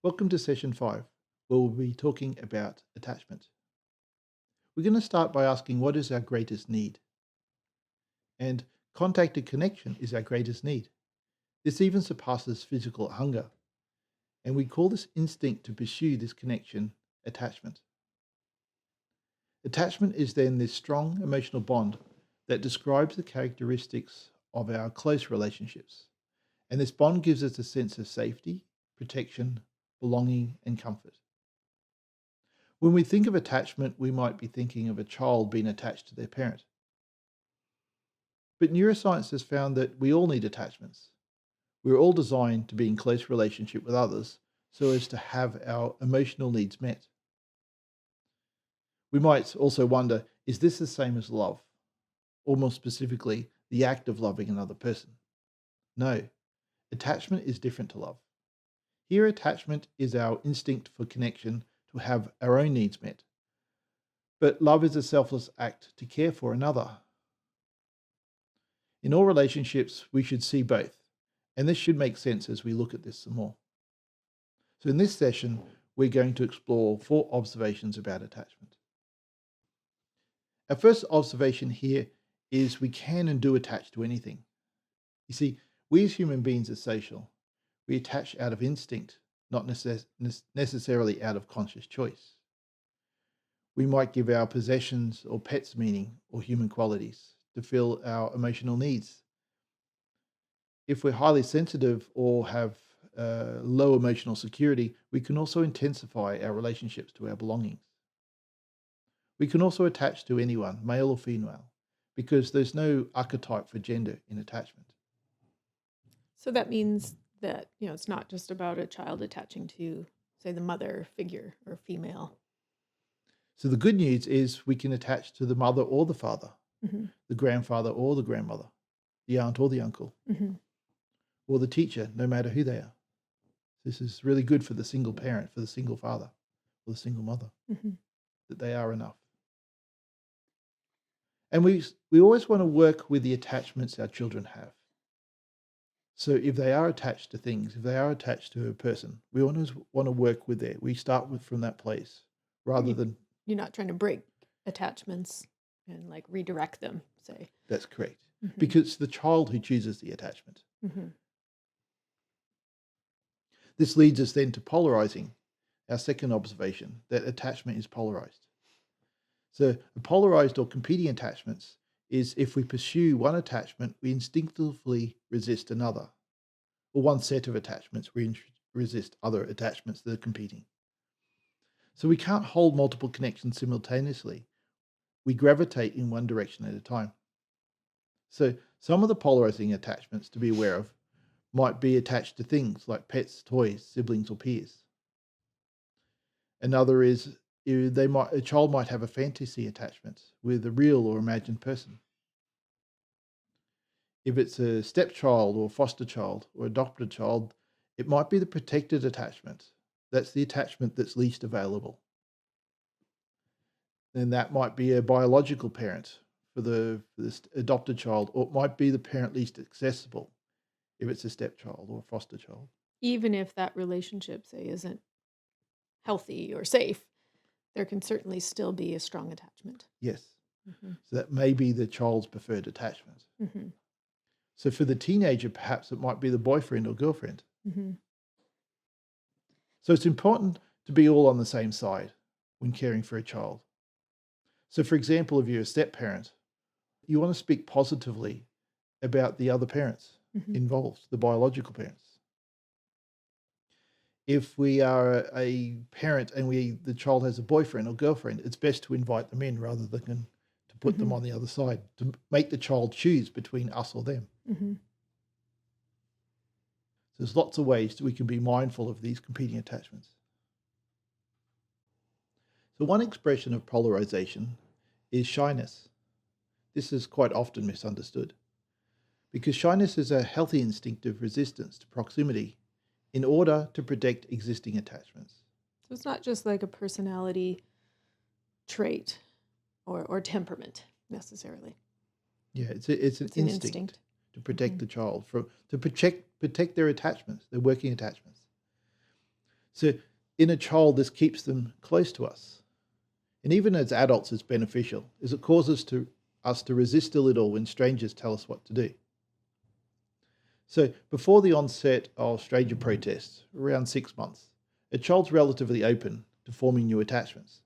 Welcome to session 5, where we'll be talking about attachment. We're going to start by asking what is our greatest need? And contact and connection is our greatest need. This even surpasses physical hunger, and we call this instinct to pursue this connection attachment. Attachment is then this strong emotional bond that describes the characteristics of our close relationships. And this bond gives us a sense of safety, protection, belonging, and comfort. When we think of attachment, we might be thinking of a child being attached to their parent. But neuroscience has found that we all need attachments. We're all designed to be in close relationship with others so as to have our emotional needs met. We might also wonder, is this the same as love? Or more specifically, the act of loving another person? No, attachment is different to love. Here, attachment is our instinct for connection to have our own needs met. But love is a selfless act to care for another. In all relationships, we should see both, and this should make sense as we look at this some more. So in this session, we're going to explore 4 observations about attachment. Our first observation here is we can and do attach to anything. You see, we as human beings are social. We attach out of instinct, not necessarily out of conscious choice. We might give our possessions or pets meaning or human qualities to fill our emotional needs. If we're highly sensitive or have low emotional security, we can also intensify our relationships to our belongings. We can also attach to anyone, male or female, because there's no archetype for gender in attachment. So that means that, it's not just about a child attaching to, say, the mother figure or female. So the good news is we can attach to the mother or the father, Hmm. the grandfather or the grandmother, the aunt or the uncle, Hmm. or the teacher, no matter who they are. This is really good for the single parent, for the single father, or the single mother, Hmm. that they are enough. And we always want to work with the attachments our children have. So if they are attached to things, if they are attached to a person, we always want to work with it. We start with from that place rather You, than you're not trying to break attachments and like redirect them, say. that's correct. Hmm. Because it's the child who chooses the attachment. Hmm. This leads us then to polarizing our second observation that attachment is polarized. So, polarized or competing attachments is if we pursue one attachment, we instinctively resist another, or one set of attachments, we resist other attachments that are competing. So, we can't hold multiple connections simultaneously. We gravitate in one direction at a time. So, some of the polarizing attachments to be aware of might be attached to things like pets, toys, siblings, or peers. Another is a child might have a fantasy attachment with a real or imagined person. If it's a stepchild or foster child or adopted child, it might be the protected attachment. That's the attachment that's least available. Then that might be a biological parent for this adopted child, or it might be the parent least accessible if it's a stepchild or a foster child. Even if that relationship, say, isn't healthy or safe, there can certainly still be a strong attachment. Yes. Hmm. So that may be the child's preferred attachment. Hmm. So for the teenager, perhaps it might be the boyfriend or girlfriend. Hmm. So it's important to be all on the same side when caring for a child. So, for example, if you're a step parent, you want to speak positively about the other parents Hmm. involved, the biological parents. If we are a parent and the child has a boyfriend or girlfriend, it's best to invite them in rather than to put them Hmm. on the other side, to make the child choose between us or them. Hmm. So there's lots of ways that we can be mindful of these competing attachments. So one expression of polarization is shyness. This is quite often misunderstood because shyness is a healthy instinctive resistance to proximity in order to protect existing attachments. So it's not just like a personality trait or temperament necessarily. Yeah, it's an It's an instinct instinct. to protect Hmm. the child from to protect their attachments, their working attachments. So in a child, this keeps them close to us. And even as adults, it's beneficial, as it causes us to resist a little when strangers tell us what to do. So before the onset of stranger protests, around 6 months, a child's relatively open to forming new attachments.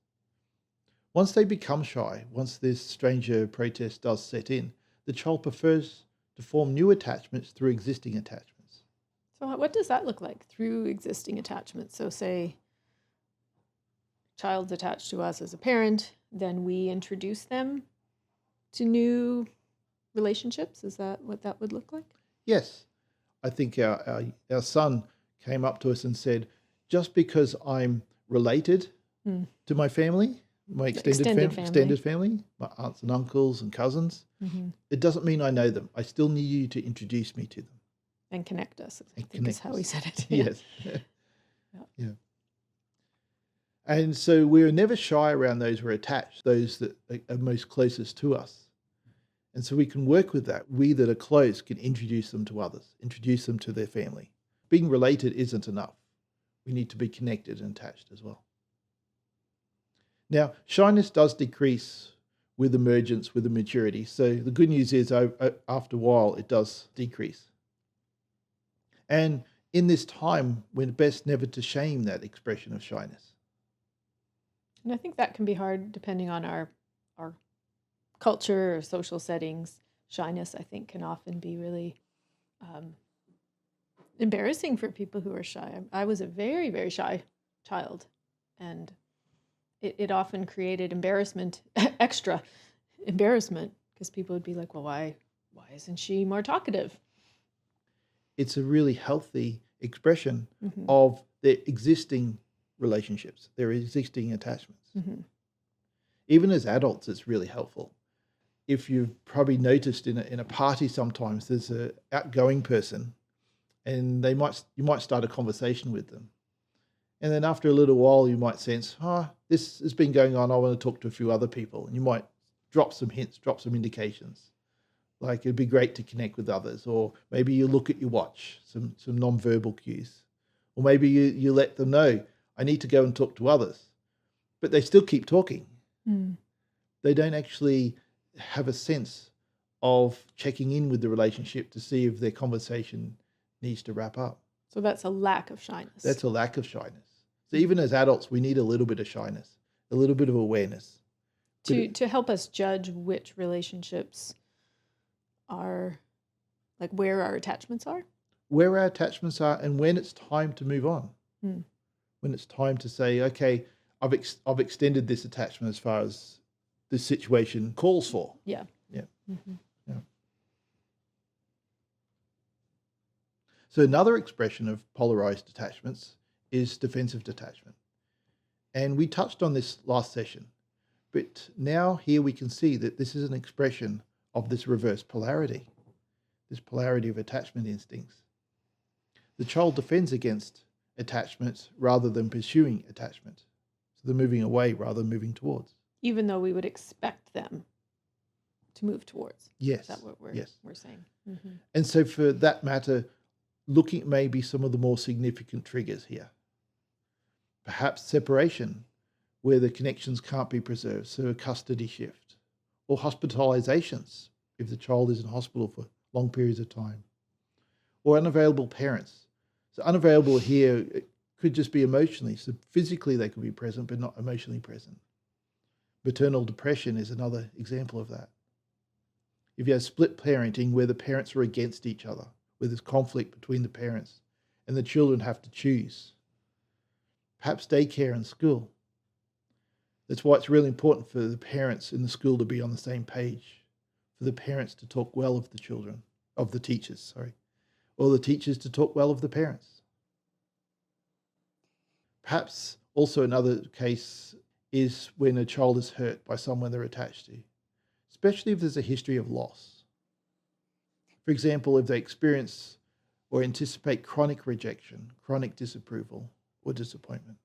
Once they become shy, once this stranger protest does set in, the child prefers to form new attachments through existing attachments. So what does that look like through existing attachments? So say child's attached to us as a parent, then we introduce them to new relationships. Is that what that would look like? Yes, I think our son came up to us and said, just because I'm related to my family, my extended family, my aunts and uncles and cousins, it doesn't mean I know them. I still need you to introduce me to them. And connect us, I think connect is how us. he said it. Yes. Yeah. And so we're never shy around those we're attached, those that are most closest to us. And so we can work with that. We that are close can introduce them to others, introduce them to their family. Being related isn't enough. We need to be connected and attached as well. Now, shyness does decrease with emergence, with the maturity. So the good news is after a while, it does decrease. And in this time, we're best never to shame that expression of shyness. And I think that can be hard depending on our culture or social settings. Shyness, I think, can often be really embarrassing for people who are shy. I was a very, very shy child, and it often created embarrassment, extra embarrassment, because people would be like, well, why isn't she more talkative? It's a really healthy expression of their existing relationships, their existing attachments. Even as adults, it's really helpful. If you've probably noticed in a party sometimes, there's an outgoing person, and you might start a conversation with them. And then after a little while, you might sense, this has been going on, I want to talk to a few other people. And you might drop some hints, drop some indications. Like it'd be great to connect with others. Or maybe you look at your watch, some non-verbal cues. Or maybe you let them know, I need to go and talk to others. But they still keep talking. They don't actually have a sense of checking in with the relationship to see if their conversation needs to wrap up. So that's a lack of shyness. That's a lack of shyness. So even as adults, we need a little bit of shyness, a little bit of awareness. To help us judge which relationships are, like where our attachments are? Where our attachments are and when it's time to move on. When it's time to say, okay, I've extended this attachment as far as the situation calls for. Yeah. So another expression of polarized attachments is defensive detachment. And we touched on this last session, but now here we can see that this is an expression of this reverse polarity, this polarity of attachment instincts. The child defends against attachments rather than pursuing attachment. So they're moving away rather than moving towards. Even though we would expect them to move towards. Yes. Is that what we're saying? And so for that matter, looking at maybe some of the more significant triggers here. Perhaps separation, where the connections can't be preserved, so a custody shift. Or hospitalizations, if the child is in hospital for long periods of time. Or unavailable parents. So unavailable here it could just be emotionally. So physically they could be present, but not emotionally present. Maternal depression is another example of that. If you have split parenting where the parents are against each other, where there's conflict between the parents and the children have to choose. Perhaps daycare and school. That's why it's really important for the parents in the school to be on the same page, for the parents to talk well of the children, of the teachers, or the teachers to talk well of the parents. Perhaps also another case is when a child is hurt by someone they're attached to, especially if there's a history of loss. For example, if they experience or anticipate chronic rejection, chronic disapproval, or disappointment.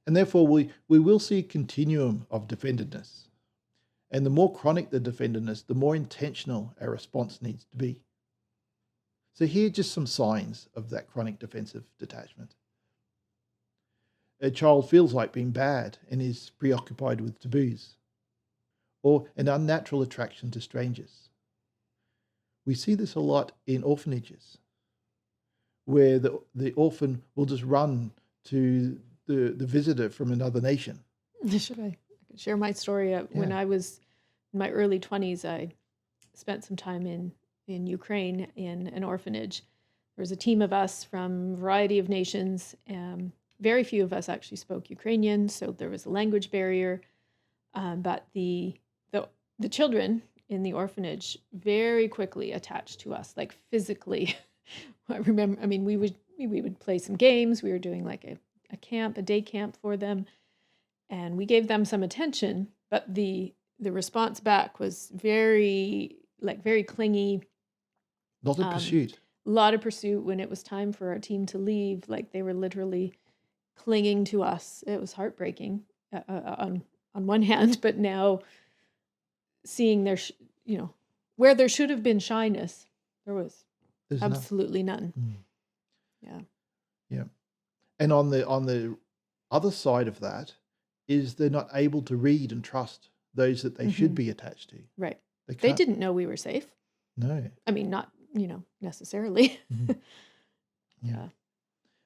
And therefore, we will see a continuum of defendedness. And the more chronic the defendedness, the more intentional our response needs to be. So here are just some signs of that chronic defensive detachment. A child feels like being bad and is preoccupied with taboos, or an unnatural attraction to strangers. We see this a lot in orphanages, where the orphan will just run to the visitor from another nation. Should I could share my story? When Yeah. I was in my early 20s, I spent some time in Ukraine in an orphanage. There was a team of us from a variety of nations. Very few of us actually spoke Ukrainian, so there was a language barrier. But the children in the orphanage very quickly attached to us, like physically. I remember, I mean, we would play some games. We were doing like a day camp for them, and we gave them some attention. But the response back was very clingy. Not a pursuit. A lot of pursuit. When it was time for our team to leave, like they were literally clinging to us. It was heartbreaking on one hand, but now seeing their, where there should have been shyness, there's none. absolutely none. Yeah. Yeah. And on the other side of that is they're not able to read and trust those that they should be attached to. Right. They can't. didn't know we were safe. No. I mean, not, necessarily. Yeah.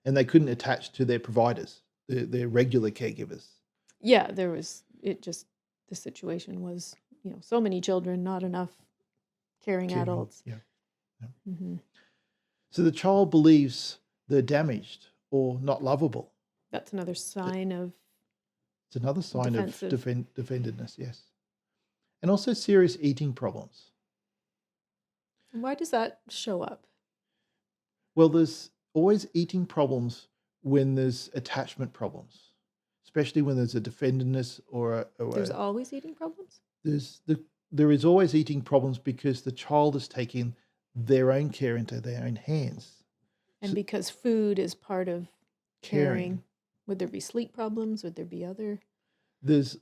And they couldn't attach to their providers, their regular caregivers. Yeah, the situation was, so many children, not enough caring adults. Yeah. So the child believes they're damaged or not lovable. That's another sign of It's another sign defensive. of defendedness, yes. And also serious eating problems. Why does that show up? Well, there's always eating problems when there's attachment problems, especially when there's a defendedness or There's always eating problems? there is always eating problems because the child is taking their own care into their own hands. And because food is part of Caring. caring, would there be sleep problems? Would there be other? There's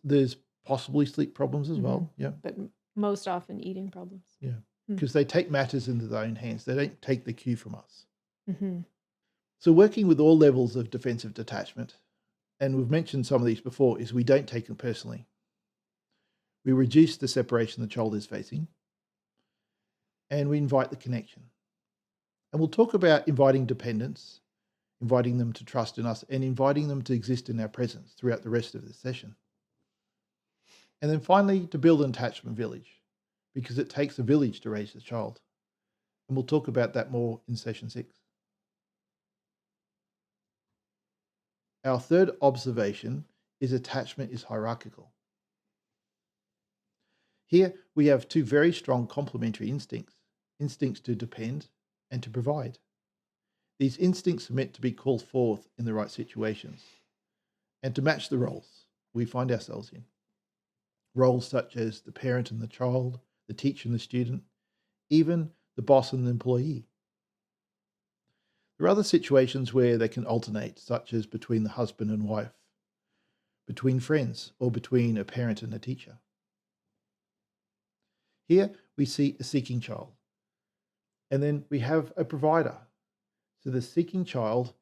possibly sleep problems as well, yeah. But most often eating problems. Yeah, because they take matters into their own hands. They don't take the cue from us. So working with all levels of defensive detachment, and we've mentioned some of these before, is we don't take them personally. We reduce the separation the child is facing, and we invite the connection. And we'll talk about inviting dependence, inviting them to trust in us, and inviting them to exist in our presence throughout the rest of the session. And then finally, to build an attachment village, because it takes a village to raise a child. And we'll talk about that more in session 6. Our third observation is attachment is hierarchical. Here we have two very strong complementary instincts to depend and to provide. These instincts are meant to be called forth in the right situations and to match the roles we find ourselves in. Roles such as the parent and the child, the teacher and the student, even the boss and the employee. There are other situations where they can alternate, such as between the husband and wife, between friends, or between a parent and a teacher. Here we see a seeking child, and then we have a provider. So the seeking child,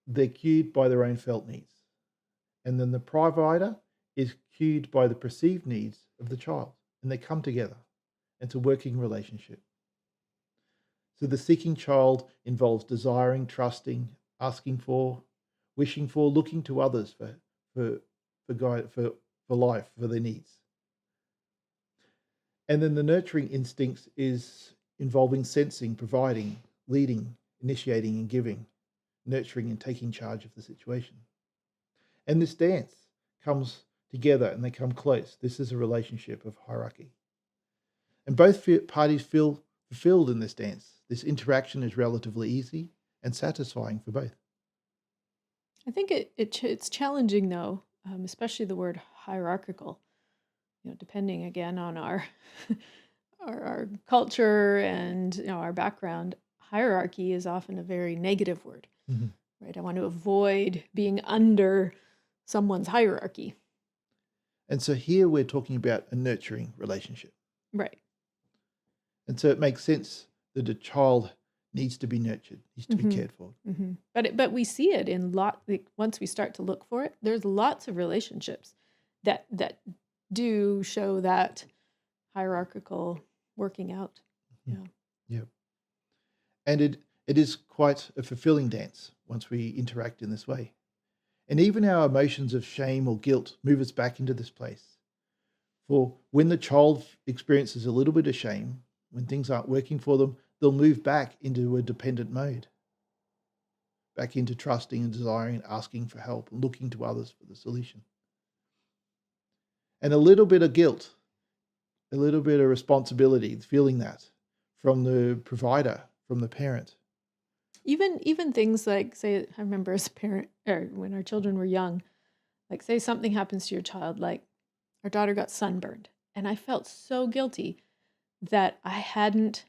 they're cued by their own felt needs, and then the provider is cued by the perceived needs of the child, and they come together. It's a working relationship. So the seeking child involves desiring, trusting, asking for, wishing for, looking to others for life, for their needs. And then the nurturing instincts is involving sensing, providing, leading, initiating and giving, nurturing and taking charge of the situation. And this dance comes together and they come close. This is a relationship of hierarchy. And both parties feel fulfilled in this dance. This interaction is relatively easy and satisfying for both. I think it's challenging though, especially the word hierarchical. Depending again on our our culture and our background, hierarchy is often a very negative word, right? I want to avoid being under someone's hierarchy. And so here we're talking about a nurturing relationship. Right. And so it makes sense that a child needs to be nurtured, needs to be cared for. But we see it in once we start to look for it, there's lots of relationships that do show that hierarchical working out. Yeah. Yep. And it is quite a fulfilling dance once we interact in this way. And even our emotions of shame or guilt move us back into this place. For when the child experiences a little bit of shame, when things aren't working for them, they'll move back into a dependent mode, back into trusting and desiring and asking for help and looking to others for the solution. And a little bit of guilt, a little bit of responsibility, feeling that from the provider, from the parent. Even things like, say, I remember as a parent, or when our children were young, like say something happens to your child, like our daughter got sunburned, and I felt so guilty that I hadn't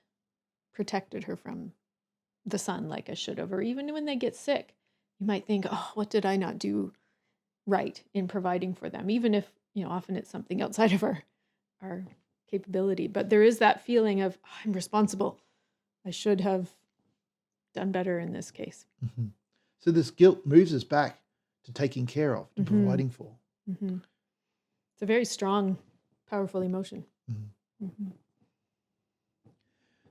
protected her from the sun like I should have. Or even when they get sick, you might think, oh, what did I not do right in providing for them? Even if, often it's something outside of our capability. But there is that feeling of, oh, I'm responsible. I should have done better in this case. Mm-hmm. So this guilt moves us back to taking care of, to providing for. Mm-hmm. It's a very strong, powerful emotion. Mm-hmm. Mm-hmm.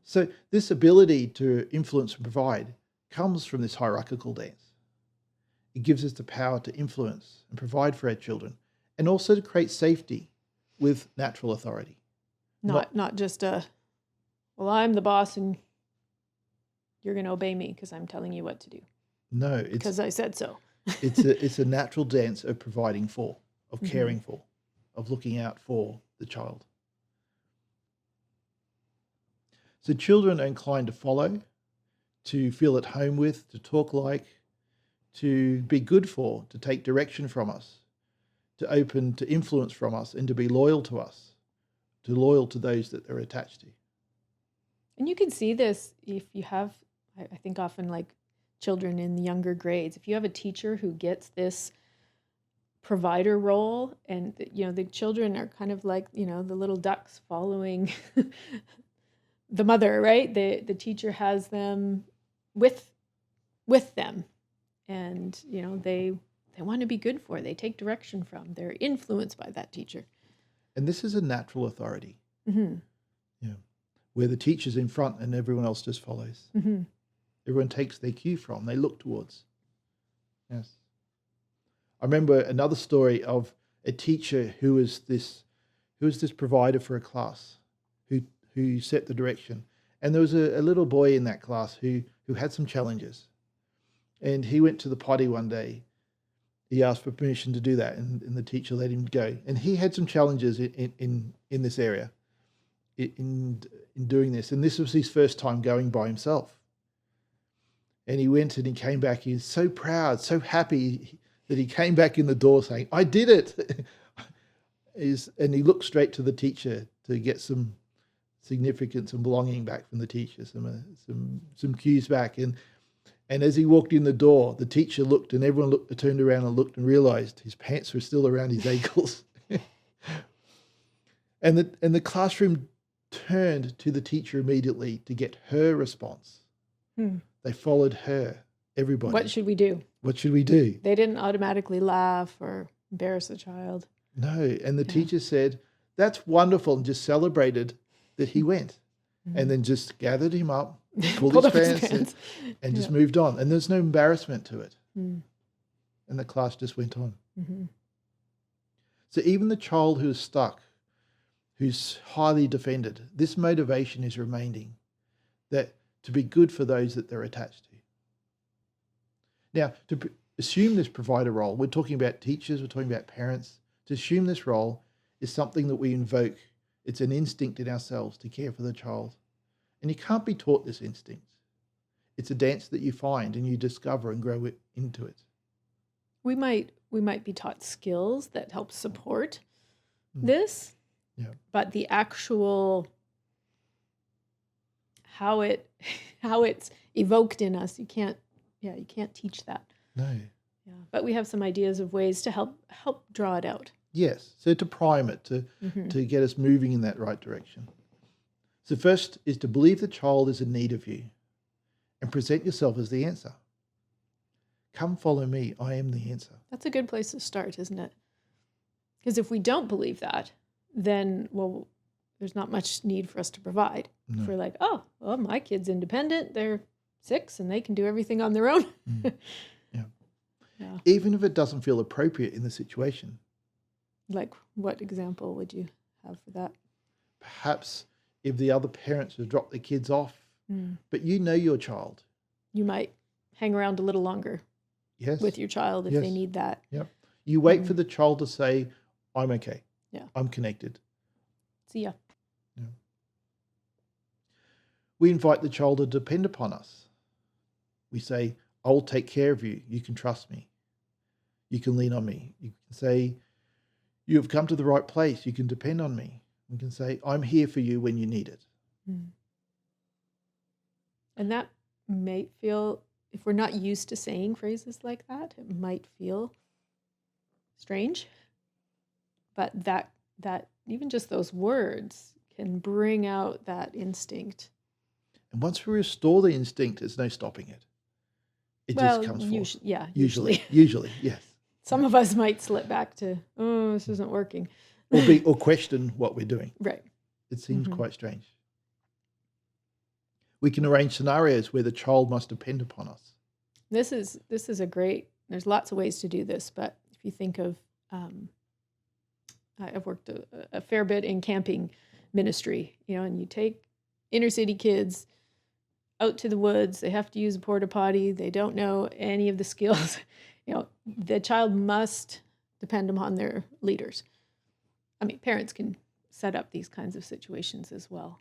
So this ability to influence and provide comes from this hierarchical dance. It gives us the power to influence and provide for our children, and also to create safety with natural authority. Not just well, I'm the boss and you're going to obey me because I'm telling you what to do. No, it's because I said so. it's a natural dance of providing for, of caring for, of looking out for the child. So children are inclined to follow, to feel at home with, to talk like, to be good for, to take direction from us, to open to influence from us, and to be loyal to us, to loyal to those that they're attached to. And you can see this if you have, I think often like children in the younger grades, if you have a teacher who gets this provider role, and the children are kind of like, the little ducks following the mother, right? The teacher has them with them, and they want to be good for. They take direction from. They're influenced by that teacher. And this is a natural authority. Mm-hmm. Yeah, where the teacher's in front and everyone else just follows. Mm-hmm. Everyone takes their cue from. They look towards. Yes. I remember another story of a teacher who was this provider for a class, who set the direction. And there was a little boy in that class who had some challenges. And he went to the potty one day. He asked for permission to do that, and the teacher let him go. And he had some challenges in this area, in doing this. And this was his first time going by himself. And he went and he came back. He was so proud, so happy that he came back in the door saying, "I did it." And he looked straight to the teacher to get some significance and belonging back from the teacher, some cues back. And as he walked in the door, the teacher looked, and everyone turned around and looked and realized his pants were still around his ankles. And the classroom turned to the teacher immediately to get her response. They followed her, everybody. What should we do? What should we do? They didn't automatically laugh or embarrass the child. No, and the teacher said, "That's wonderful," and just celebrated that he went, and then just gathered him up, pulled his pants and just moved on. And there's no embarrassment to it. And the class just went on. So even the child who's stuck, who's highly defended, this motivation is remaining, that to be good for those that they're attached to. Now, to assume this provider role, we're talking about teachers, we're talking about parents. To assume this role is something that we invoke. It's an instinct in ourselves to care for the child. And you can't be taught this instinct. It's a dance that you find and you discover and grow into it. We might be taught skills that help support this, but the actual how it's evoked in us, you can't teach that. No. Yeah, but we have some ideas of ways to help draw it out. Yes, so to prime it, to get us moving in that right direction. So first is to believe the child is in need of you, and present yourself as the answer. Come follow me, I am the answer. That's a good place to start, isn't it? Because if we don't believe that, then, well, there's not much need for us to provide. No. If we're like, oh, well, my kid's independent, they're 6 and they can do everything on their own. Yeah. Yeah. Even if it doesn't feel appropriate in the situation. Like, what example would you have for that? Perhaps if the other parents have dropped their kids off, but you know your child. You might hang around a little longer Yes. with your child if they need that. Yep. You wait for the child to say, I'm okay. Yeah. I'm connected. See ya. Yeah. We invite the child to depend upon us. We say, I'll take care of you. You can trust me. You can lean on me. You can say, you have come to the right place. You can depend on me. We can say, I'm here for you when you need it. And that may feel, if we're not used to saying phrases like that, it might feel strange. But that even just those words can bring out that instinct. And once we restore the instinct, there's no stopping it. It just comes forth. Usually. Usually, yes. Some of us might slip back to, oh, this isn't working. Or question what we're doing. Right. It seems quite strange. We can arrange scenarios where the child must depend upon us. This is a great, there's lots of ways to do this, but if you think of, I've worked a fair bit in camping ministry, and you take inner city kids out to the woods, they have to use a porta potty, they don't know any of the skills. The child must depend upon their leaders. I mean, parents can set up these kinds of situations as well.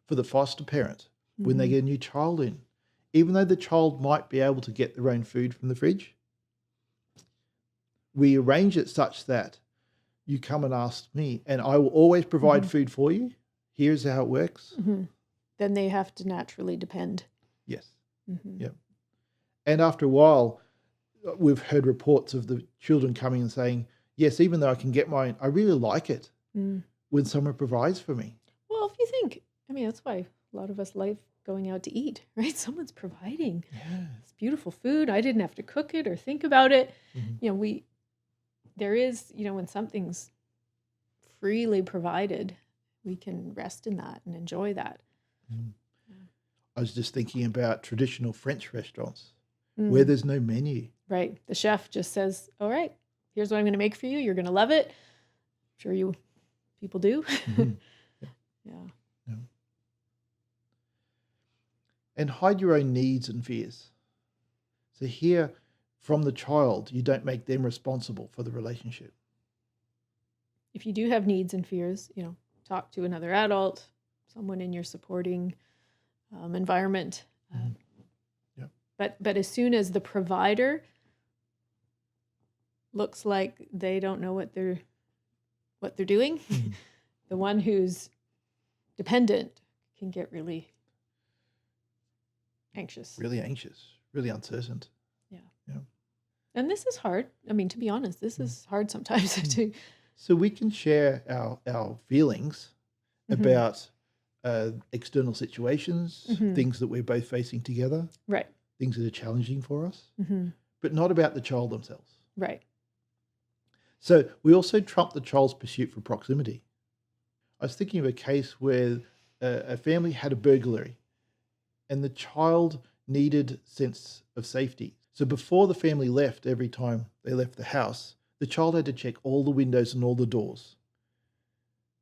For the foster parent, when they get a new child in, even though the child might be able to get their own food from the fridge, we arrange it such that you come and ask me, and I will always provide food for you. Here's how it works. Then they have to naturally depend. Yes. Yep. And after a while, we've heard reports of the children coming and saying, yes, even though I can get mine, I really like it when someone provides for me. Well, if you think, that's why a lot of us like going out to eat, right? Someone's providing this beautiful food. I didn't have to cook it or think about it. There is, when something's freely provided, we can rest in that and enjoy that. I was just thinking about traditional French restaurants where there's no menu. Right. The chef just says, all right, here's what I'm going to make for you. You're going to love it. I'm sure people do. Yeah. And hide your own needs and fears. So here, from the child, you don't make them responsible for the relationship. If you do have needs and fears, talk to another adult, someone in your supporting environment. But as soon as the provider looks like they don't know what they're doing, the one who's dependent can get really anxious. Really anxious, really uncertain. Yeah. And this is hard. To be honest, this is hard sometimes too. So we can share our feelings about external situations, things that we're both facing together, right? Things that are challenging for us, but not about the child themselves. Right. So we also trump the child's pursuit for proximity. I was thinking of a case where a family had a burglary and the child needed sense of safety. So before the family left, every time they left the house, the child had to check all the windows and all the doors.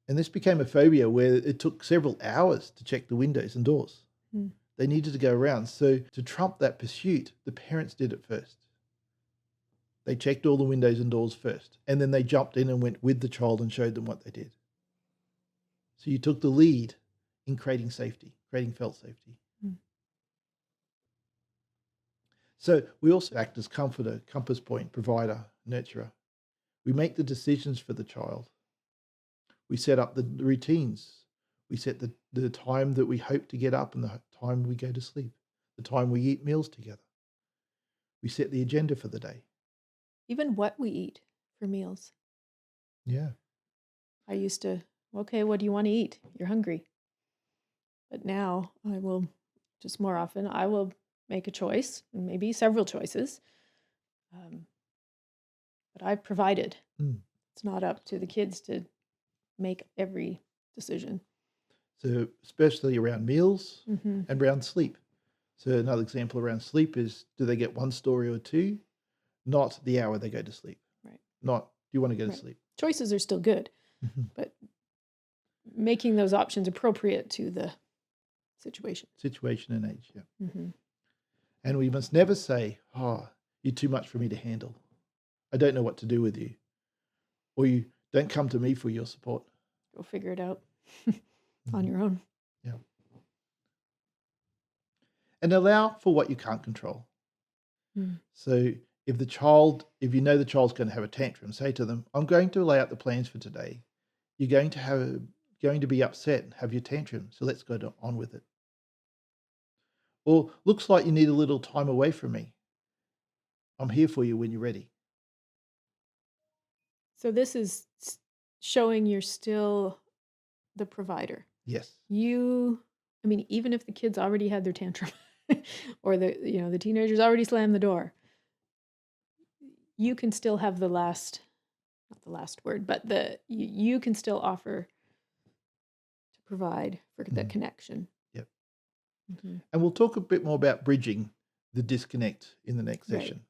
And this became a phobia where it took several hours to check the windows and doors. They needed to go around. So to trump that pursuit, the parents did it first. They checked all the windows and doors first, and then they jumped in and went with the child and showed them what they did. So you took the lead in creating safety, creating felt safety. So we also act as comforter, compass point, provider, nurturer. We make the decisions for the child. We set up the routines. We set the time that we hope to get up and the time we go to sleep, the time we eat meals together. We set the agenda for the day. Even what we eat for meals. Yeah. I used to, okay, what do you want to eat? You're hungry. But now I will Just more often, I will make a choice, maybe several choices, but I've provided. Mm. It's not up to the kids to make every decision. So especially around meals Hmm. and around sleep. So another example around sleep is, do they get 1 story or 2? Not the hour they go to sleep. Right. Not, do you want to go to Right. sleep? Choices are still good, Mhm. but making those options appropriate to the situation. Situation and age, yeah. Hmm. And we must never say, oh, you're too much for me to handle. I don't know what to do with you. Or you don't come to me for your support. Go figure it out on Mhm. your own. Yeah. And allow for what you can't control. Mm. So if you know the child's going to have a tantrum, say to them, I'm going to lay out the plans for today. You're going to be upset and have your tantrum. So let's go on with it. Or looks like you need a little time away from me. I'm here for you when you're ready. So this is showing you're still the provider. Yes. I mean, even if the kids already had their tantrum or the teenagers already slammed the door, you can still have not the last word, but you can still offer to provide for the Mhm. connection. Yep. Hmm. And we'll talk a bit more about bridging the disconnect in the next Right. session.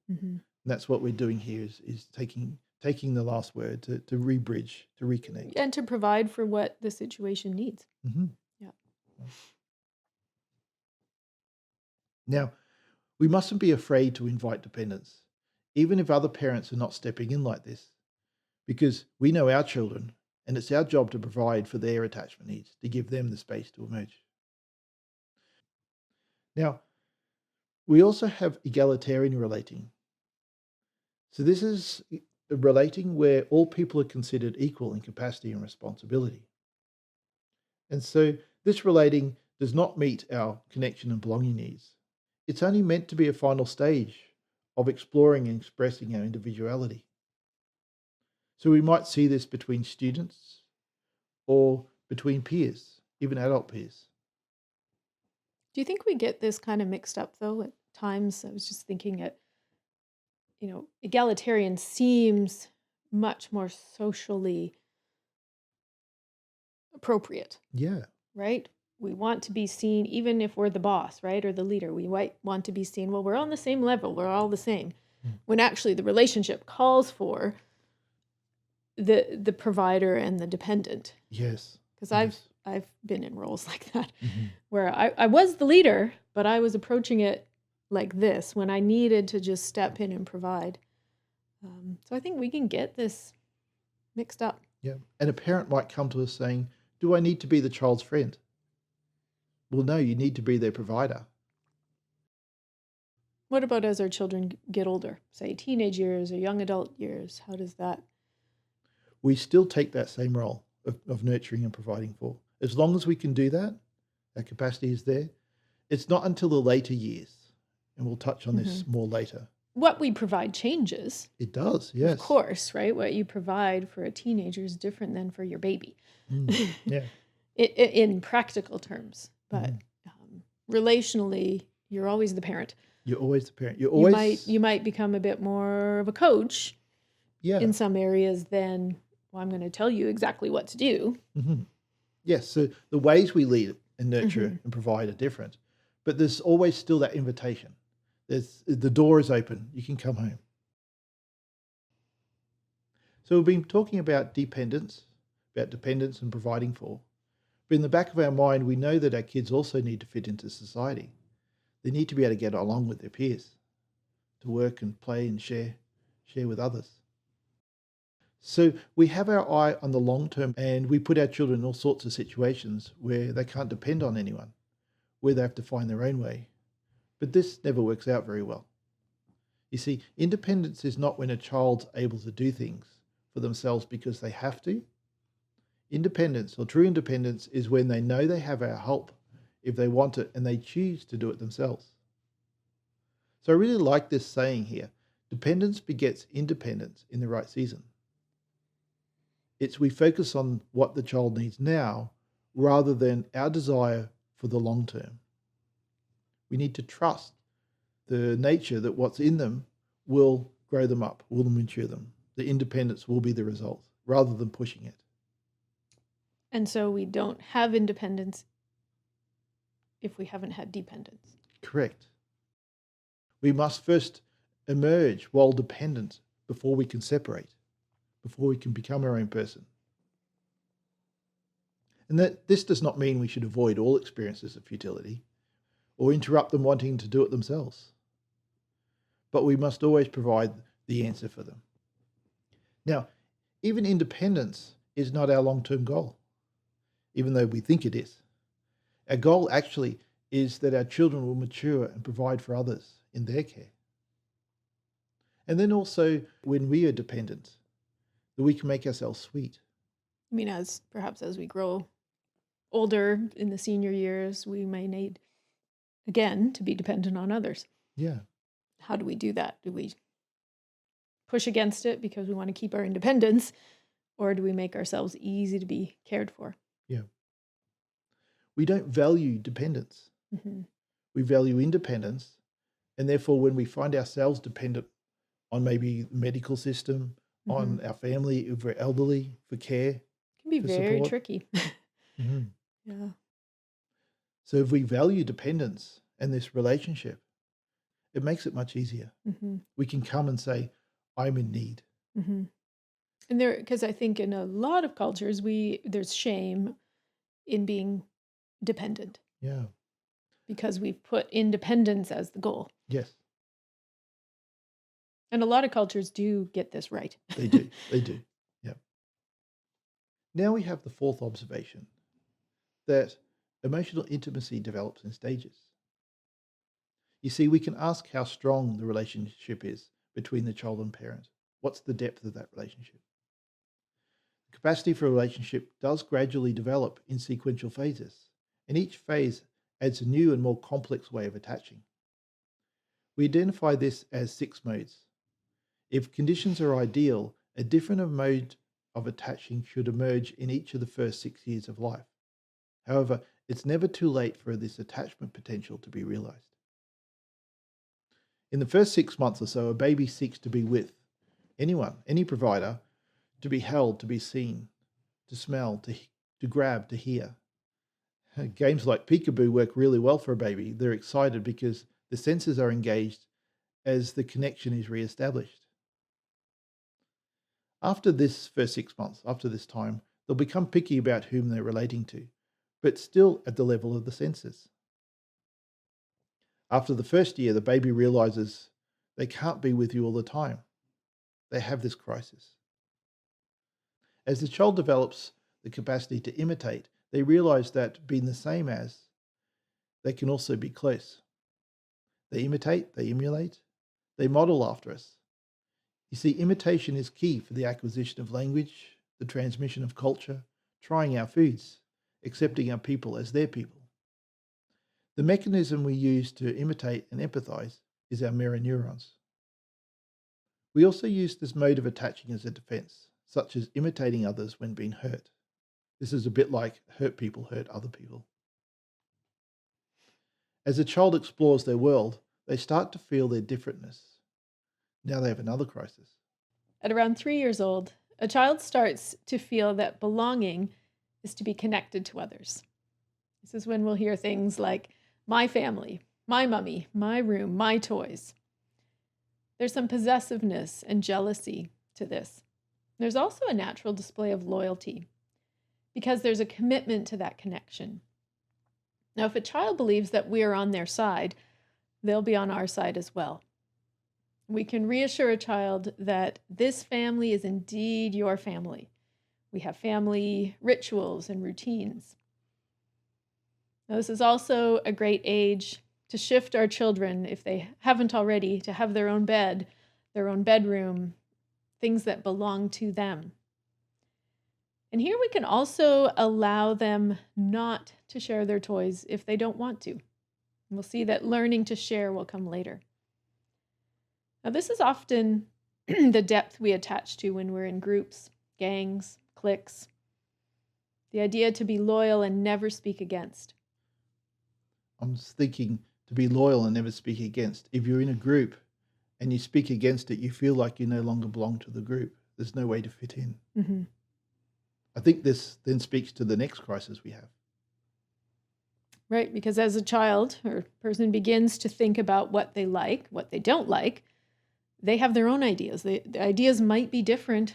Hmm. And that's what we're doing here is taking the last word to re-bridge, to reconnect. And to provide for what the situation needs. Mhm. Yeah. Now, we mustn't be afraid to invite dependence, even if other parents are not stepping in like this, because we know our children, and it's our job to provide for their attachment needs, to give them the space to emerge. Now, we also have egalitarian relating. So this is a relating where all people are considered equal in capacity and responsibility. And so this relating does not meet our connection and belonging needs. It's only meant to be a final stage of exploring and expressing our individuality. So we might see this between students or between peers, even adult peers. Do you think we get this kind of mixed up though at times? I was just thinking egalitarian seems much more socially appropriate, Yeah. right? We want to be seen, even if we're the boss, right? Or the leader. We might want to be seen, well, we're on the same level, we're all the same. Mm. When actually the relationship calls for the provider and the dependent. Yes. Because Yes. I've been in roles like that, Mhm. where I was the leader, but I was approaching it like this when I needed to just step in and provide. So I think we can get this mixed up. Yeah. And a parent might come to us saying, do I need to be the child's friend? Well, no, you need to be their provider. What about as our children get older, say teenage years or young adult years? How does that? We still take that same role of nurturing and providing for. As long as we can do that, our capacity is there. It's not until the later years, and we'll touch on this more later. What we provide changes, It does, of yes. course, right? What you provide for a teenager is different than for your baby. Yeah. In practical terms, but Mhm. relationally, you're always the parent. You're always the parent. You're You always might become a bit more of a coach yeah. in some areas than, well, I'm going to tell you exactly what to do. Mhm. Yes. So the ways we lead and nurture Mhm. and provide are different, but there's always still that invitation. The door is open. You can come home. So we've been talking about dependence and providing for. But in the back of our mind, we know that our kids also need to fit into society. They need to be able to get along with their peers, to work and play and share with others. So we have our eye on the long term, and we put our children in all sorts of situations where they can't depend on anyone, where they have to find their own way. But this never works out very well. You see, independence is not when a child's able to do things for themselves because they have to. Independence, or true independence, is when they know they have our help if they want it and they choose to do it themselves. So I really like this saying here: dependence begets independence in the right season. It's we focus on what the child needs now rather than our desire for the long term. We need to trust the nature that what's in them will grow them up, will mature them. The independence will be the result, rather than pushing it. And so we don't have independence if we haven't had dependence. Correct. We must first emerge while dependent before we can separate, before we can become our own person. And that this does not mean we should avoid all experiences of futility or interrupt them wanting to do it themselves. But we must always provide the answer for them. Now, even independence is not our long-term goal, even though we think it is. Our goal actually is that our children will mature and provide for others in their care. And then also, when we are dependent, that we can make ourselves sweet. I mean, perhaps as we grow older in the senior years, we may need, again, to be dependent on others. Yeah. How do we do that? Do we push against it because we want to keep our independence, or do we make ourselves easy to be cared for? Yeah. We don't value dependence. Mm-hmm. We value independence. And therefore, when we find ourselves dependent on maybe the medical system, on our family, if we're elderly, for care, it can be very support. tricky. Yeah. So if we value dependence and this relationship, it makes it much easier. We can come and say, I'm in need. And because I think in a lot of cultures, there's shame in being dependent. Yeah. Because we've put independence as the goal. Yes. And a lot of cultures do get this right. They do. They do. Yeah. Now we have the fourth observation, that emotional intimacy develops in stages. You see, we can ask how strong the relationship is between the child and parent. What's the depth of that relationship? The capacity for a relationship does gradually develop in sequential phases, and each phase adds a new and more complex way of attaching. We identify this as 6 modes. If conditions are ideal, a different mode of attaching should emerge in each of the first 6 years of life. However, it's never too late for this attachment potential to be realized. In the first 6 months or so, a baby seeks to be with anyone, any provider, to be held, to be seen, to smell, to grab, to hear. Games like Peekaboo work really well for a baby. They're excited because the senses are engaged as the connection is re-established. After this first 6 months, after this time, they'll become picky about whom they're relating to, but still at the level of the senses. After the first year, the baby realizes they can't be with you all the time. They have this crisis. As the child develops the capacity to imitate, they realize that being the same as, they can also be close. They imitate, they emulate, they model after us. You see, imitation is key for the acquisition of language, the transmission of culture, trying our foods, accepting our people as their people. The mechanism we use to imitate and empathize is our mirror neurons. We also use this mode of attaching as a defense, such as imitating others when being hurt. This is a bit like hurt people hurt other people. As a child explores their world, they start to feel their differentness. Now they have another crisis. At around 3 years old, a child starts to feel that belonging is to be connected to others. This is when we'll hear things like, my family, my mummy, my room, my toys. There's some possessiveness and jealousy to this. There's also a natural display of loyalty because there's a commitment to that connection. Now, if a child believes that we are on their side, they'll be on our side as well. We can reassure a child that this family is indeed your family. We have family rituals and routines. Now, this is also a great age to shift our children, if they haven't already, to have their own bed, their own bedroom, things that belong to them. And here we can also allow them not to share their toys if they don't want to. We'll see that learning to share will come later. Now, this is often the depth we attach to when we're in groups, gangs, cliques. The idea to be loyal and never speak against. I'm just thinking to be loyal and never speak against. If you're in a group and you speak against it, you feel like you no longer belong to the group. There's no way to fit in. Hmm. I think this then speaks to the next crisis we have. Right, because as a child or person begins to think about what they like, what they don't like, they have their own ideas. The ideas might be different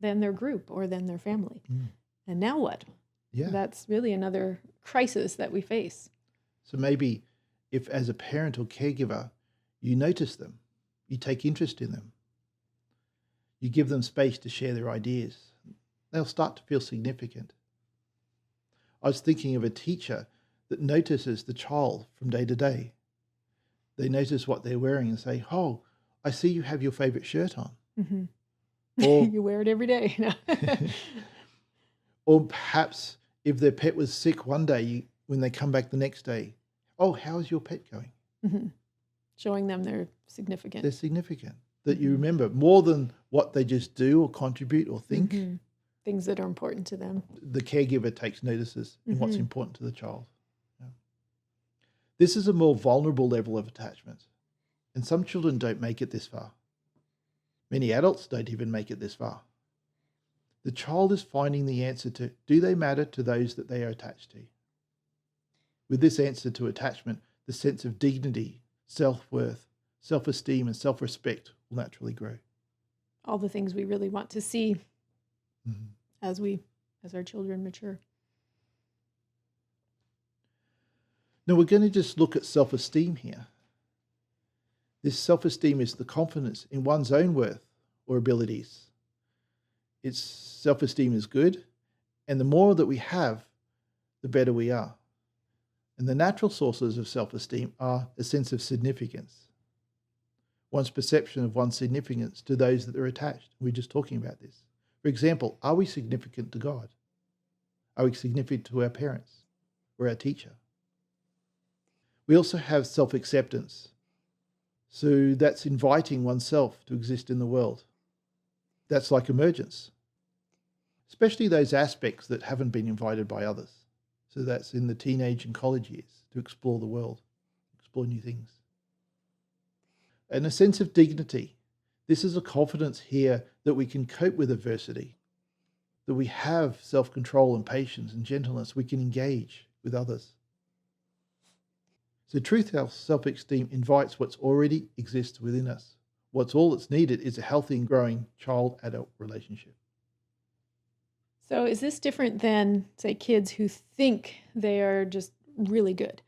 than their group or than their family. Mm. And now what? Yeah. That's really another crisis that we face. So maybe if as a parent or caregiver, you notice them, you take interest in them, you give them space to share their ideas, they'll start to feel significant. I was thinking of a teacher that notices the child from day to day. They notice what they're wearing and say, "Oh, I see you have your favorite shirt on." Hmm. Or, You wear it every day. or perhaps if their pet was sick one day, when they come back the next day, "Oh, how's your pet going?" Hmm. Showing them they're significant. They're significant. That you remember more than what they just do or contribute or think. Mhm. Things that are important to them. The caregiver takes notices in what's Mhm. important to the child. Yeah. This is a more vulnerable level of attachment, and some children don't make it this far. Many adults don't even make it this far. The child is finding the answer to, do they matter to those that they are attached to? With this answer to attachment, the sense of dignity, self-worth, self-esteem, and self-respect will naturally grow. All the things we really want to see Mhm. as our children mature. Now we're going to just look at self-esteem here. This self-esteem is the confidence in one's own worth or abilities. Its self-esteem is good, and the more that we have, the better we are. And the natural sources of self-esteem are a sense of significance, one's perception of one's significance to those that are attached. We're just talking about this. For example, are we significant to God? Are we significant to our parents or our teacher? We also have self-acceptance. So that's inviting oneself to exist in the world. That's like emergence, especially those aspects that haven't been invited by others. So that's in the teenage and college years, to explore the world, explore new things. And a sense of dignity. This is a confidence here that we can cope with adversity, that we have self-control and patience and gentleness. We can engage with others. So true self-esteem invites what's already exists within us. What's all that's needed is a healthy and growing child-adult relationship. So is this different than, say, kids who think they are just really good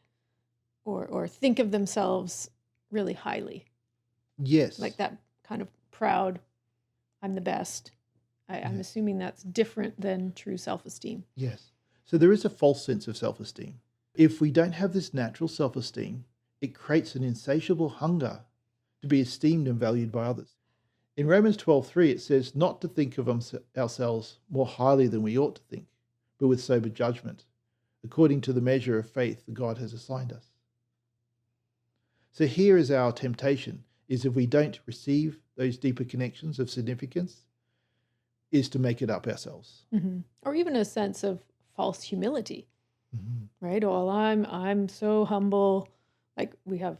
or think of themselves really highly? Yes. Like that kind of proud, I'm the best. I'm Yes. assuming that's different than true self-esteem. Yes. So there is a false sense of self-esteem. If we don't have this natural self-esteem, it creates an insatiable hunger to be esteemed and valued by others. In Romans 12:3, it says not to think of ourselves more highly than we ought to think, but with sober judgment, according to the measure of faith that God has assigned us. So here is our temptation, is if we don't receive those deeper connections of significance, is to make it up ourselves. Mm-hmm. Or even a sense of false humility. Mm-hmm. Right? Well, I'm so humble. Like we have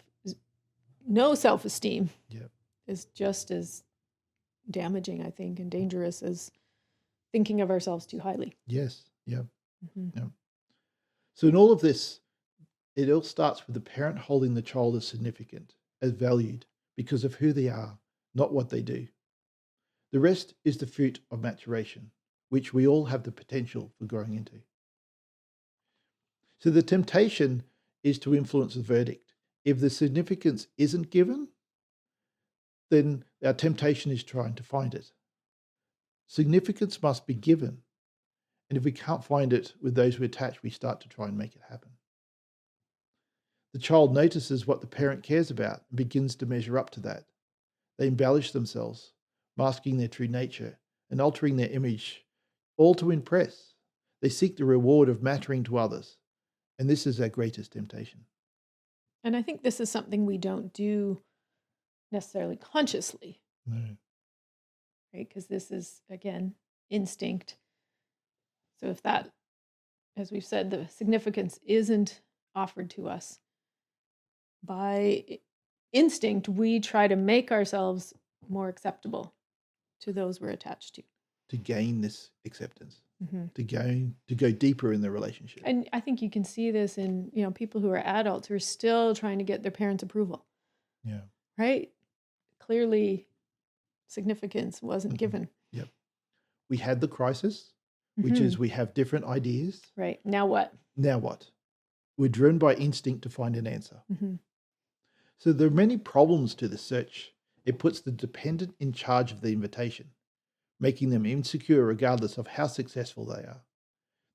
no self-esteem. Yep. Is just as damaging, I think, and dangerous as thinking of ourselves too highly. Yes. Yep. Mm-hmm. Yep. So in all of this, it all starts with the parent holding the child as significant, as valued, because of who they are, not what they do. The rest is the fruit of maturation, which we all have the potential for growing into. So the temptation is to influence the verdict. If the significance isn't given, then our temptation is trying to find it. Significance must be given. And if we can't find it with those we attach, we start to try and make it happen. The child notices what the parent cares about and begins to measure up to that. They embellish themselves, masking their true nature and altering their image, all to impress. They seek the reward of mattering to others. And this is our greatest temptation. And I think this is something we don't do necessarily consciously, No. right? Because this is, again, instinct. So if that, as we've said, the significance isn't offered to us, by instinct, we try to make ourselves more acceptable to those we're attached to gain this acceptance, to. to go deeper in the relationship. And I think you can see this in, people who are adults who are still trying to get their parents' approval, Yeah. right? Clearly, significance wasn't given. Yep. We had the crisis, which is we have different ideas. Right. Now what? Now what? We're driven by instinct to find an answer. Mm-hmm. So there are many problems to the search. It puts the dependent in charge of the invitation, making them insecure regardless of how successful they are.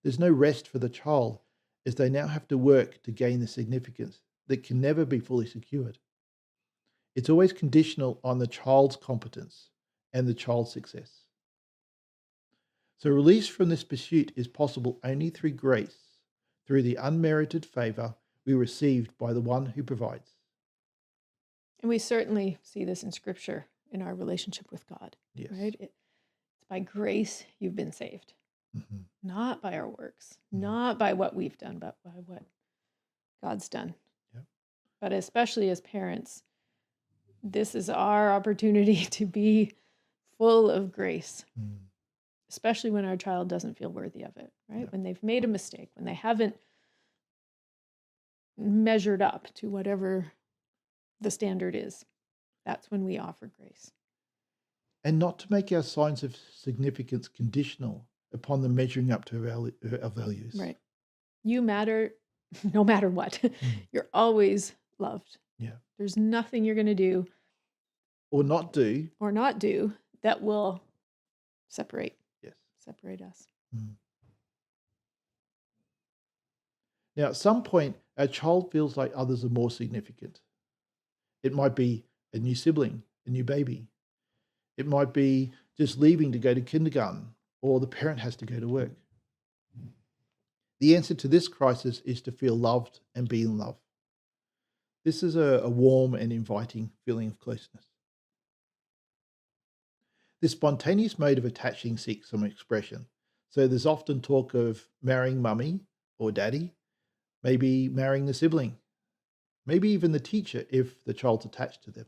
There's no rest for the child as they now have to work to gain the significance that can never be fully secured. It's always conditional on the child's competence and the child's success. So release from this pursuit is possible only through grace, through the unmerited favor we received by the one who provides. And we certainly see this in Scripture in our relationship with God, Yes. right? It's by grace you've been saved, not by our works, not by what we've done, but by what God's done. Yep. But especially as parents, this is our opportunity to be full of grace, especially when our child doesn't feel worthy of it, right? Yep. When they've made a mistake, when they haven't measured up to whatever the standard is, that's when we offer grace. And not to make our signs of significance conditional upon the measuring up to our values. Right. You matter no matter what. You're always loved. Yeah. There's nothing you're going to do Or not do. or not do that will separate us. Now, at some point, our child feels like others are more significant. It might be a new sibling, a new baby. It might be just leaving to go to kindergarten, or the parent has to go to work. The answer to this crisis is to feel loved and be in love. This is a warm and inviting feeling of closeness. This spontaneous mode of attaching seeks some expression. So there's often talk of marrying mummy or daddy, maybe marrying the sibling, maybe even the teacher if the child's attached to them.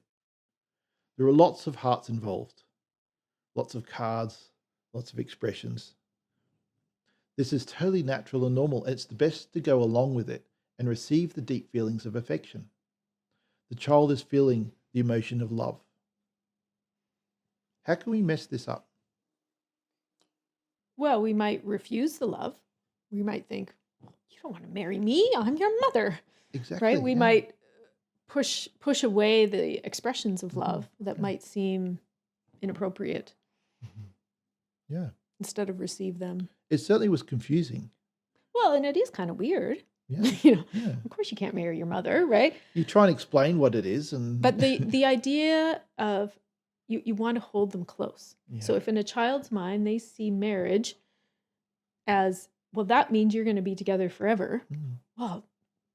There are lots of hearts involved, lots of cards, lots of expressions. This is totally natural and normal, and it's the best to go along with it and receive the deep feelings of affection. The child is feeling the emotion of love. How can we mess this up? Well, we might refuse the love. We might think, you don't want to marry me. I'm your mother. Exactly. Right? We might push away the expressions of love that might seem inappropriate. Yeah. Instead of receive them. It certainly was confusing. Well, and it is kind of weird. Yeah. Of course you can't marry your mother, right? You try and explain what it is, but the idea of you want to hold them close. Yeah. So if in a child's mind they see marriage as, well, that means you're going to be together forever. Well,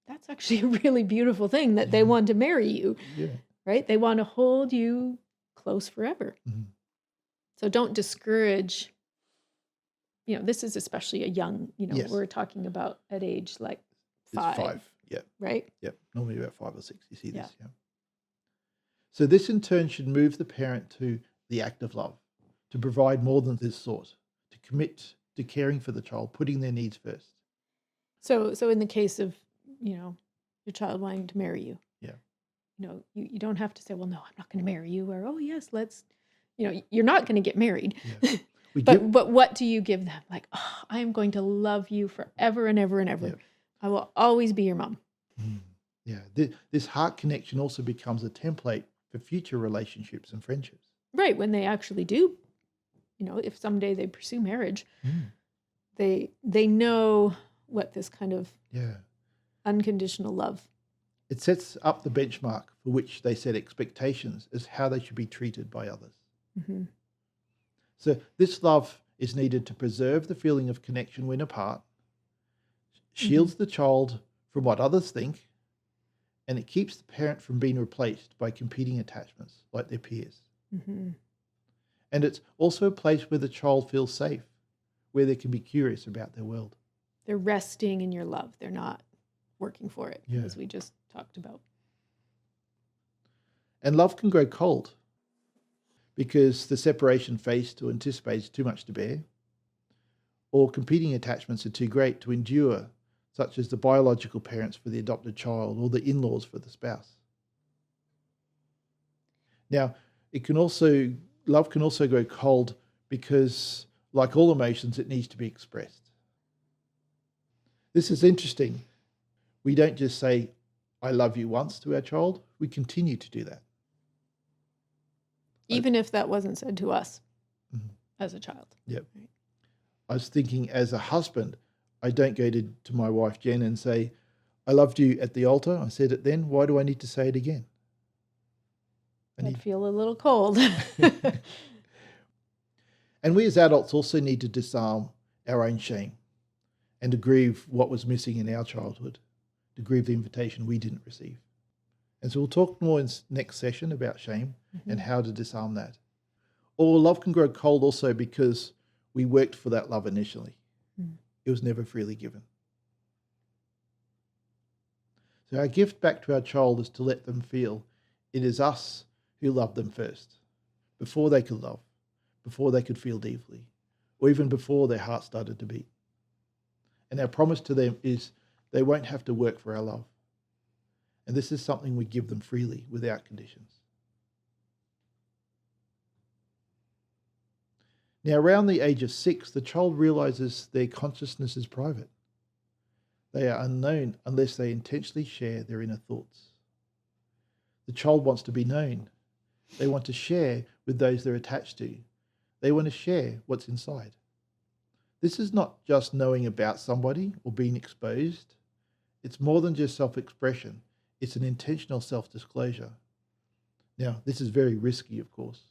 that's actually a really beautiful thing that they want to marry you. Yeah. Right? They want to hold you close forever. So don't discourage, this is especially a young, Yes. we're talking about at age like 5. It's 5. Yeah. Right? Yep. Normally about 5 or 6. You see this. Yeah. Yeah. So this in turn should move the parent to the act of love, to provide more than this sort, to commit to caring for the child, putting their needs first. So in the case of, your child wanting to marry you, you don't have to say, well, no, I'm not going to marry you, or, oh yes, let's, you're not going to get married. Yeah. But what do you give them? Like, oh, I am going to love you forever and ever and ever. Yeah. I will always be your mom. Yeah. This heart connection also becomes a template for future relationships and friendships. Right. When they actually do, if someday they pursue marriage, they know what this kind of unconditional love. It sets up the benchmark for which they set expectations as how they should be treated by others. So this love is needed to preserve the feeling of connection when apart, shields the child from what others think, and it keeps the parent from being replaced by competing attachments like their peers. And it's also a place where the child feels safe, where they can be curious about their world. They're resting in your love. They're not working for it, Yeah. as we just talked about. And love can grow cold because the separation faced or anticipated is too much to bear, or competing attachments are too great to endure, such as the biological parents for the adopted child or the in-laws for the spouse. Now, love can also grow cold because, like all emotions, it needs to be expressed. This is interesting. We don't just say, I love you once to our child, we continue to do that. Even if that wasn't said to us as a child. Yep. Right. I was thinking, as a husband, I don't go to my wife Jen and say, I loved you at the altar. I said it then. Why do I need to say it again? I'd feel a little cold. And we as adults also need to disarm our own shame and to grieve what was missing in our childhood, to grieve the invitation we didn't receive. And so we'll talk more in next session about shame and how to disarm that. Or love can grow cold also because we worked for that love initially. It was never freely given. So our gift back to our child is to let them feel it is us who loved them first, before they could love, before they could feel deeply, or even before their heart started to beat. And our promise to them is they won't have to work for our love. And this is something we give them freely, without conditions. Now, around the age of 6, the child realizes their consciousness is private. They are unknown unless they intentionally share their inner thoughts. The child wants to be known. They want to share with those they're attached to. They want to share what's inside. This is not just knowing about somebody or being exposed. It's more than just self-expression. It's an intentional self-disclosure. Now, this is very risky, of course,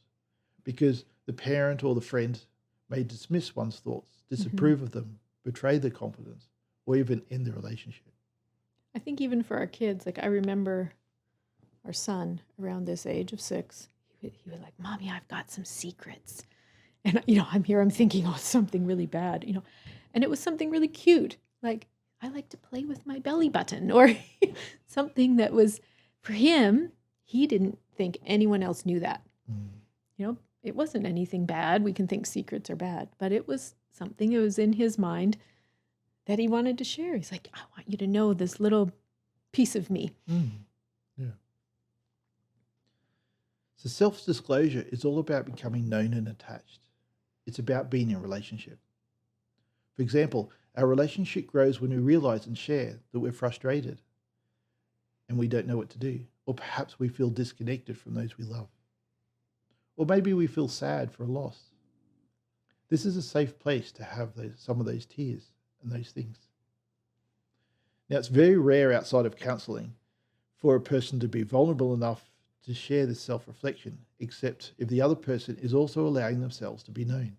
because the parent or the friend may dismiss one's thoughts, disapprove of them, betray their confidence, or even end the relationship. I think even for our kids, like I remember our son around this age of 6, he was like, Mommy, I've got some secrets. And, I'm thinking, oh, something really bad, and it was something really cute. Like, I like to play with my belly button, or something that was, for him, he didn't think anyone else knew that. It wasn't anything bad. We can think secrets are bad, but it was something that was in his mind that he wanted to share. He's like, I want you to know this little piece of me. Yeah. So self-disclosure is all about becoming known and attached. It's about being in a relationship. For example, our relationship grows when we realize and share that we're frustrated and we don't know what to do. Or perhaps we feel disconnected from those we love. Or maybe we feel sad for a loss. This is a safe place to have some of those tears and those things. Now, it's very rare outside of counseling for a person to be vulnerable enough to share this self-reflection, except if the other person is also allowing themselves to be known.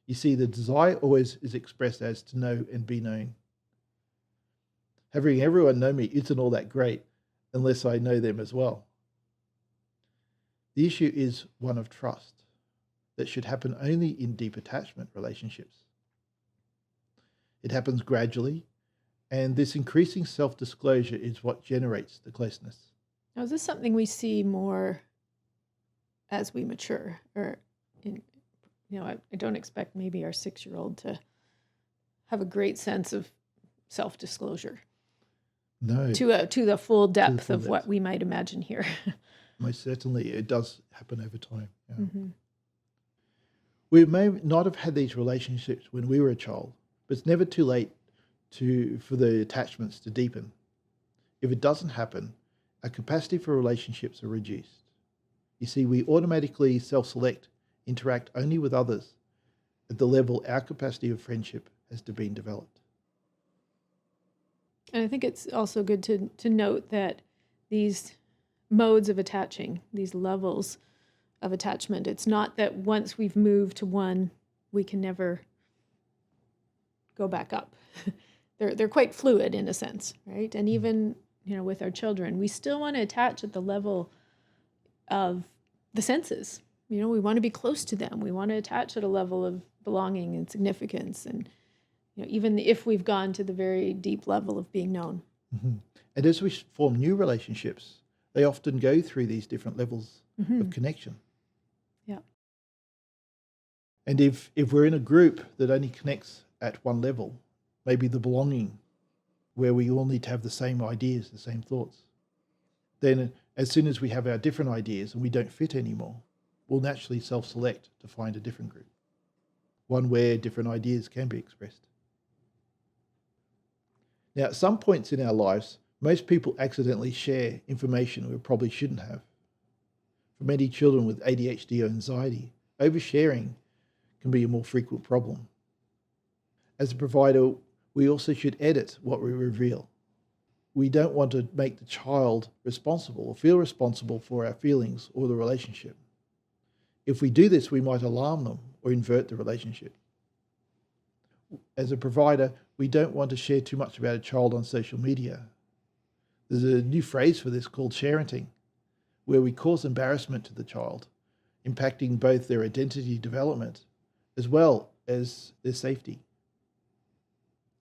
You see, the desire always is expressed as to know and be known. Having everyone know me isn't all that great unless I know them as well. The issue is one of trust that should happen only in deep attachment relationships. It happens gradually, and this increasing self-disclosure is what generates the closeness. Now, is this something we see more as we mature? Or, I don't expect maybe our 6-year-old to have a great sense of self-disclosure. No. To the full depth full of depth. what we might imagine here. Most certainly, it does happen over time. Yeah. We may not have had these relationships when we were a child, but it's never too late for the attachments to deepen. If it doesn't happen, our capacity for relationships are reduced. You see, we automatically self-select, interact only with others at the level our capacity of friendship has been developed. And I think it's also good to note that these modes of attaching, these levels of attachment, it's not that once we've moved to one, we can never go back up. They're quite fluid in a sense, right? And even, with our children, we still want to attach at the level of the senses. We want to be close to them. We want to attach at a level of belonging and significance. And, even if we've gone to the very deep level of being known. And as we form new relationships, They often go through these different levels Mm-hmm. of connection. Yeah. And if we're in a group that only connects at one level, maybe the belonging, where we all need to have the same ideas, the same thoughts, then as soon as we have our different ideas and we don't fit anymore, we'll naturally self-select to find a different group, one where different ideas can be expressed. Now, at some points in our lives, most people accidentally share information we probably shouldn't have. For many children with ADHD or anxiety, oversharing can be a more frequent problem. As a provider, we also should edit what we reveal. We don't want to make the child responsible or feel responsible for our feelings or the relationship. If we do this, we might alarm them or invert the relationship. As a provider, we don't want to share too much about a child on social media. There's a new phrase for this called sharenting, where we cause embarrassment to the child, impacting both their identity development as well as their safety.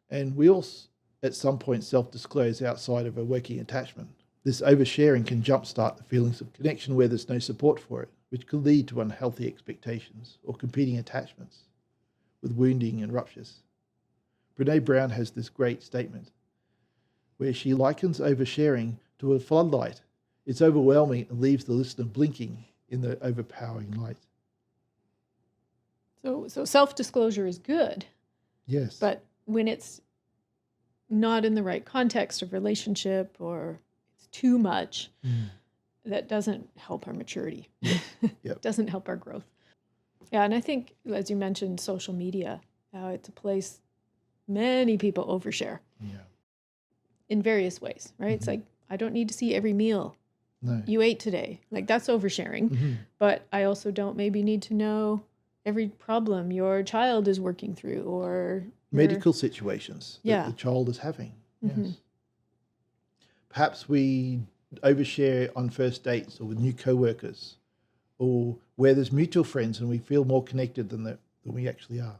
And we also, at some point, self-disclose outside of a working attachment. This oversharing can jumpstart the feelings of connection where there's no support for it, which could lead to unhealthy expectations or competing attachments with wounding and ruptures. Brené Brown has this great statement where she likens oversharing to a floodlight. It's overwhelming and leaves the listener blinking in the overpowering light. So self-disclosure is good, Yes. but when it's not in the right context of relationship or it's too much, that doesn't help our maturity. Yep. Doesn't help our growth. Yeah, and I think, as you mentioned, social media, it's a place many people overshare Yeah. in various ways, right? It's like, I don't need to see every meal No. you ate today. Like, that's oversharing. But I also don't maybe need to know every problem your child is working through or Medical situations that Yeah. the child is having. Yes. Perhaps we overshare on first dates or with new co-workers or where there's mutual friends and we feel more connected than we actually are.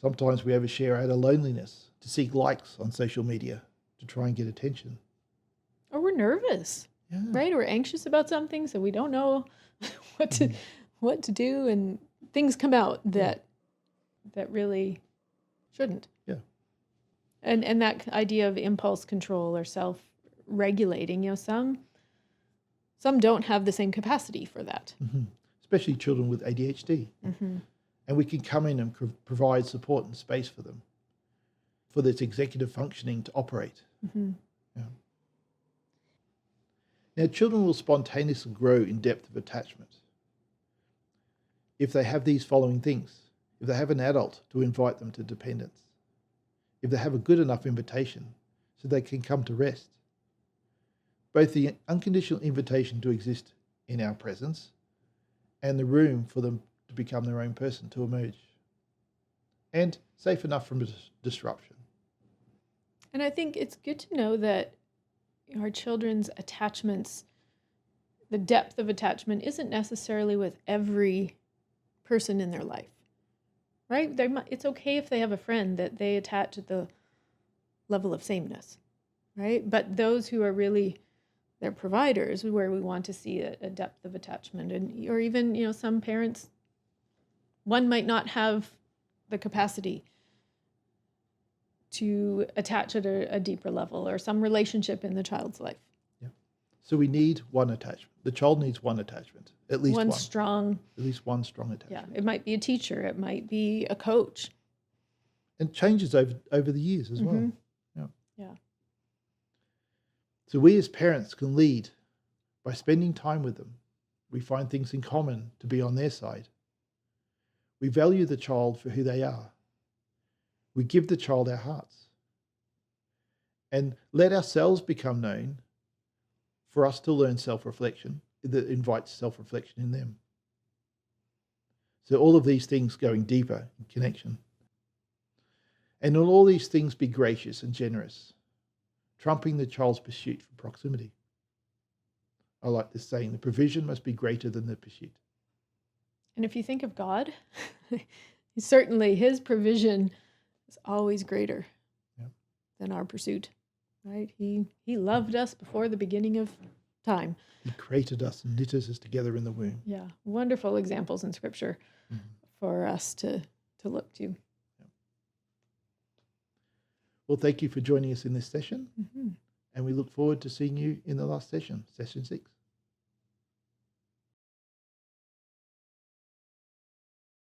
Sometimes we overshare out of loneliness to seek likes on social media to try and get attention. Or we're nervous, Yeah. right? We're anxious about something, so we don't know what to do, and things come out that really shouldn't. Yeah. And that idea of impulse control or self-regulating, some don't have the same capacity for that. Especially children with ADHD. And we can come in and provide support and space for them, for this executive functioning to operate. Yeah. Now, children will spontaneously grow in depth of attachment if they have these following things. If they have an adult to invite them to dependence. If they have a good enough invitation so they can come to rest. Both the unconditional invitation to exist in our presence and the room for them to become their own person, to emerge. And safe enough from disruption. And I think it's good to know that our children's attachments, the depth of attachment, isn't necessarily with every person in their life, right? It's okay if they have a friend that they attach at the level of sameness, right? But those who are really their providers, where we want to see a depth of attachment, and or even some parents, one might not have the capacity to attach at a deeper level or some relationship in the child's life. Yeah. So we need one attachment. The child needs one attachment, at least one. Strong. At least one strong attachment. Yeah, it might be a teacher, it might be a coach. And changes over the years as well. Yeah. So we as parents can lead by spending time with them. We find things in common to be on their side. We value the child for who they are. We give the child our hearts. And let ourselves become known for us to learn self-reflection that invites self-reflection in them. So all of these things going deeper in connection. And in all these things be gracious and generous, trumping the child's pursuit for proximity. I like this saying, the provision must be greater than the pursuit. And if you think of God, certainly his provision is always greater than our pursuit. right? He loved us before the beginning of time. He created us and knit us together in the womb. Yeah, wonderful examples in Scripture for us to look to. Well, thank you for joining us in this session, Mm-hmm. and we look forward to seeing you in the last session, session 6.